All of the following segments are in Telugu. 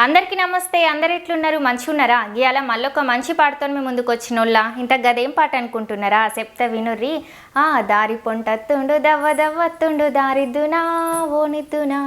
అందరికీ నమస్తే. అందరు ఎట్లున్నారు? మంచిగా ఉన్నారా? ఇవాళ మళ్ళొక మంచి పాటతో మీ ముందుకు వచ్చినోళ్ళ. ఇంత గదేం పాట అనుకుంటున్నారా? చెప్తా వినుర్రి. దారి పొంటత్తుండు దవ్వదవ్వత్తుండు దారిద్దునా ఓనిద్దునా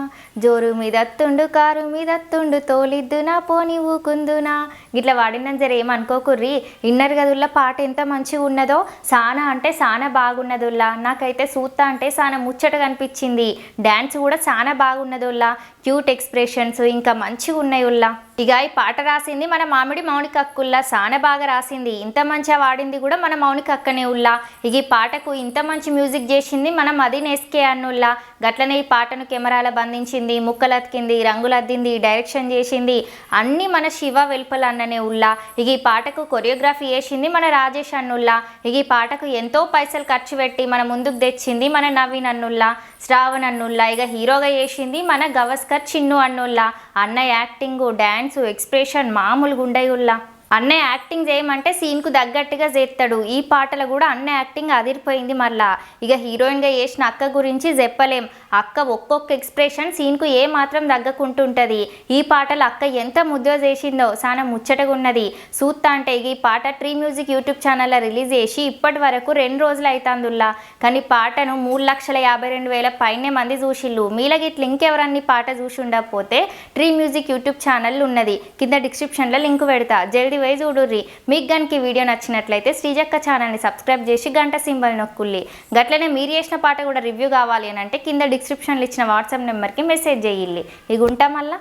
జోరు మీదత్తుండు కారు మీదత్తుండు తోలిద్దునా పోని ఊకుందునా. గిట్లా వాడిన జర ఏమనుకోకుర్రి. ఇన్నర్ గదుల్లో పాట ఎంత మంచిగా ఉన్నదో, సానా అంటే సానా బాగున్నదోల్లా. నాకైతే సూత్తా అంటే సానా ముచ్చటగా అనిపించింది. డ్యాన్స్ కూడా చాలా బాగున్నదోల్లా. క్యూట్ ఎక్స్ప్రెషన్స్ ఇంకా మంచిగా ఉన్నాయి ఉల్లా. ఇక ఈ పాట రాసింది మన మామిడి మౌనిక అక్కుల్లా. చాలా బాగా రాసింది. ఇంత మంచిగా వాడింది కూడా మన మౌనిక అక్కనే ఉల్లా. ఇక ఈ పాటకు ఇంత మంచి మ్యూజిక్ చేసింది మన మదీన్ ఎస్కే అన్నుల్లా. గట్లనే ఈ పాటను కెమెరాల బంధించింది, ముక్కలు అతికింది, రంగులు అద్దింది, డైరెక్షన్ చేసింది అన్నీ మన శివ వెల్పల్ అన్ననే ఉల్లా. ఇక ఈ పాటకు కొరియోగ్రఫీ చేసింది మన రాజేష్ అన్నుల్లా. ఇక ఈ పాటకు ఎంతో పైసలు ఖర్చు పెట్టి మన ముందుకు తెచ్చింది మన నవీన్ అన్నుల్లా, శ్రావణ్ అన్నుల్లా. ఇక హీరోగా చేసింది మన గవస్కర్ చిన్ను అన్నుల్లా. అన్న యాక్టింగ్, డ్యాన్స్, ఎక్స్ప్రెషన్ మామూలుగా ఉండయుల్లా. అన్నయ్య యాక్టింగ్ చేయమంటే సీన్కు తగ్గట్టుగా చేస్తాడు. ఈ పాటలో కూడా అన్న యాక్టింగ్ అదిరిపోయింది. మళ్ళా ఇక హీరోయిన్గా చేసిన అక్క గురించి చెప్పలేం. అక్క ఒక్కొక్క ఎక్స్ప్రెషన్ సీన్కు ఏ మాత్రం తగ్గకుంటుంటుంది. ఈ పాటలో అక్క ఎంత ముద్దో చేసిందో చాలా ముచ్చటగా ఉన్నది. సూత్తా అంటే ఈ పాట ట్రీ మ్యూజిక్ యూట్యూబ్ ఛానల్లో రిలీజ్ చేసి ఇప్పటి వరకు 2 రోజులు అవుతుందిలా. కానీ పాటను 3,52,000 పైనే మంది చూసిళ్ళు. మీలగిట్ల ఇంకెవరన్నీ పాట చూసి ఉండకపోతే ట్రీ మ్యూజిక్ యూట్యూబ్ ఛానల్ ఉన్నది, కింద డిస్క్రిప్షన్లో లింక్ పెడతా. జల్దీ పోయి చూడుర్రి. మీకు గనుక వీడియో నచ్చినట్లయితే శ్రీజక్క ఛానల్ని సబ్స్క్రైబ్ చేసి గంట సింబల్ నొక్కుల్లి. గట్లనే మీరు చేసిన పాట కూడా రివ్యూ కావాలి అని అంటే కింద డిస్క్రిప్షన్లో ఇచ్చిన వాట్సాప్ నెంబర్కి మెసేజ్ చేయాలి. ఇక ఉంటా మళ్ళా.